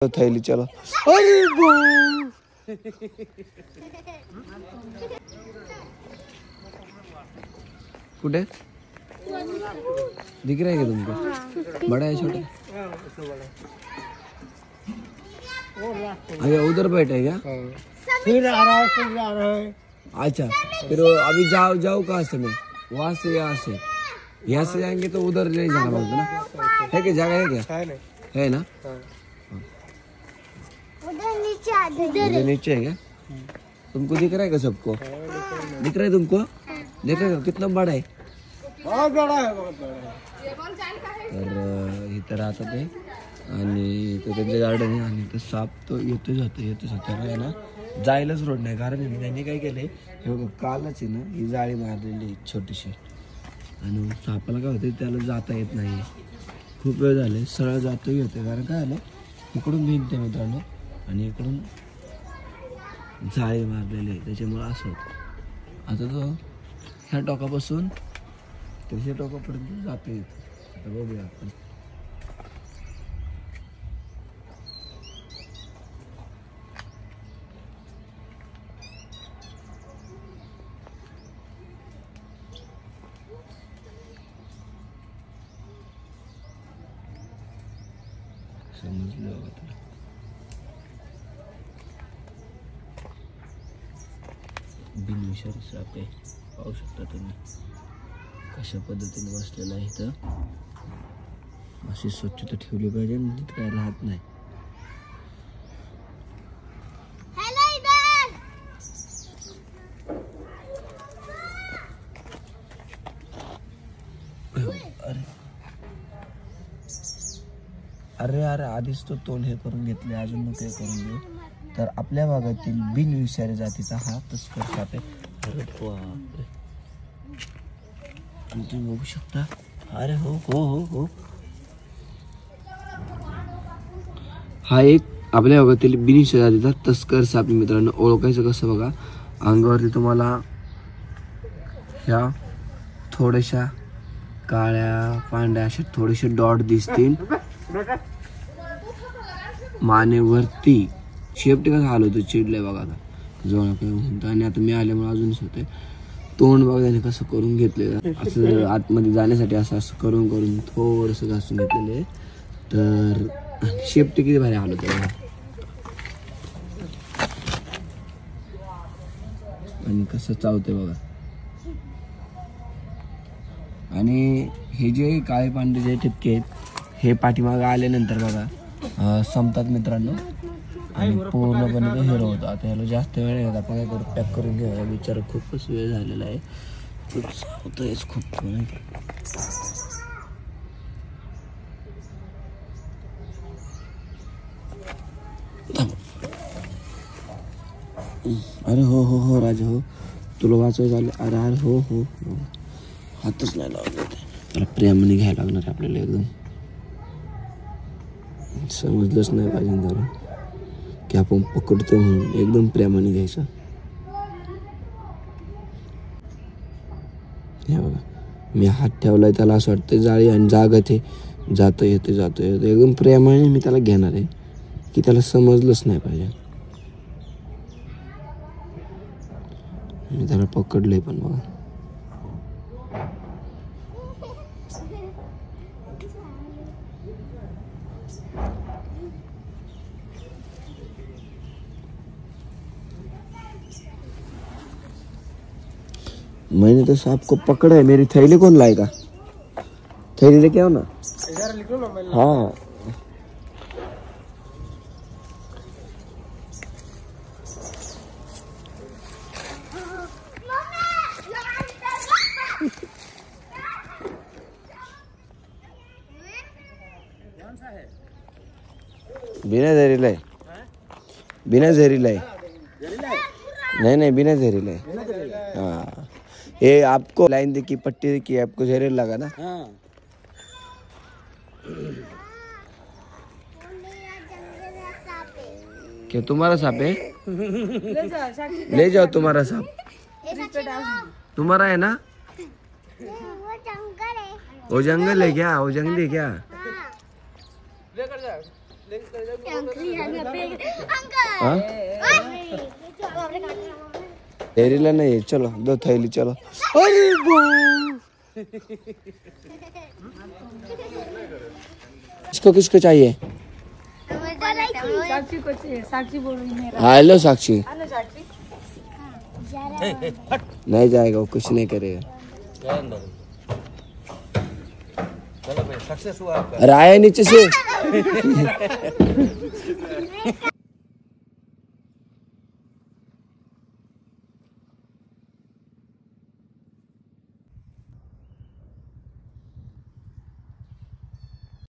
थैली चलो। अरे कुठे दिख रहा है क्या तुमको? बड़ा है छोटा? अरे उधर बैठे क्या? फिर आ रहा है। अच्छा फिर अभी जाओ जाओ कहाँ से? मैं वहाँ से यहाँ से जाएंगे तो उधर नहीं जाना पड़ता ना? है क्या जगह है क्या? है ना? उधर नीचे है क्या? तुमको दिख रहा है क्या? सबको दिख रहा है तुमको? देख रहे हो कितना बड़ा है? बहुत बड़ा है, बहुत बड़ा है। तर इथं राहतात ते आणि त्यांचे गार्डन आहे आणि ते साप तो येतो जातो आहे ना, जायलाच रोड नाही. कारण त्यांनी काय केलंय, हे बघा कालच आहे ना ही जाळी मारलेली आहे छोटीशी आणि सापाला काय होतं त्याला जाता येत नाही. खूप वेळ झाले सरळ जातोही होते. कारण काय आलं इकडून भिंत आहे मित्रांनो आणि इकडून जाळी मारलेली आहे त्याच्यामुळे असं होतं. आता तो ह्या टोकापासून त्याच्या टोकापर्यंत जाता येते. आता बघूया आपण. समजलं आता. बिनविषारी साप आहे, पाहू शकता तुम्ही कशा पद्धतीने बसलेला आहे. इथं अशी स्वच्छता ठेवली पाहिजे, नीट काय राहत नाही. अरे अरे आधीच तो तोंड हे करून घेतले, अजून मग काय करून घेऊ. तर आपल्या भागातील बिनविषारी जातीचा हा तस्कर साप आहे. अरे बापरे, तुम्ही बघू शकता. अरे हो हो हो हो, हा एक आपल्या भागातील बिनविषारी जातीचा तस्कर साप. मित्रांनो ओळखायचं कसं बघा, अंगावरती तुम्हाला ह्या थोड्याशा काळ्या पांढऱ्या अशा थोडेसे डॉट दिसतील. मानेवरती शेपटी कसं हाल होतं, चिडलंय बघा आता जवळ काय म्हणतो. आणि आता मी आल्यामुळे अजूनच होते. तोंड बघा त्याने कसं करून घेतले, असं आतमध्ये जाण्यासाठी असं करून करून थोडंसं घासून घेतलेलं आहे. तर शेपटी किती भारी हाल होते बघा. आणि कसं चावते बघा. आणि हे जे काळे पांढरे जे ठिपके आहेत हे पाठीमागे आल्यानंतर बघा संपतात मित्रांनो आणि पूर्णपणे ते हिरो होतं. आता ह्याला जास्त वेळ नाही, आपण काय करू पॅक करून घेऊया. बिचारा खूपच वेळ झालेला आहे, होतोयच खूप. अरे हो हो हो राजा हो, तुला वाचवायचं झालं. अरे अरे हो हो हो, हातच नाही लावले ते. त्याला प्रेमाने घ्यायला लागणार आहे आपल्याला. एकदम समजलंच नाही पाहिजे जरा की आपण पकडतो म्हणून, एकदम प्रेमाने घ्यायचं. हे बघा मी हात ठेवलाय, त्याला असं वाटतं जाळी आणि जागत आहे, जातं येते एकदम प्रेमाने मी त्याला घेणार आहे की त्याला समजलंच नाही पाहिजे. मी त्याला पकडलंय पण बघा. मैंने तो सांप को पकड़ा है. मेरी थैली कौन लाएगा? थैली लेके आओ ना. हाँ बिना जहरीला है, बिना जहरीला है. नहीं बिना जहरीला है. हाँ ये आपको लाइन देखी, पट्टी देखी, आपको जहरीला लगा ना? हाँ. क्या तुम्हारा सांप है? ले जाओ तुम्हारा सांप. तुम्हारा है ना? वो जंगल है क्या? वो जंगली है क्या? हाँ डेरीला नहीं है, चलो 2 थैली चलो। अरे इसको किसको चाहिए? साक्षी को चाहिए, साक्षी बोल रही है। हेलो साक्षी। हेलो साक्षी। नहीं जाएगा वो, कुछ नहीं करेगा। चलो भाई सक्सेस हुआ आपका। अरे आया नीचे से।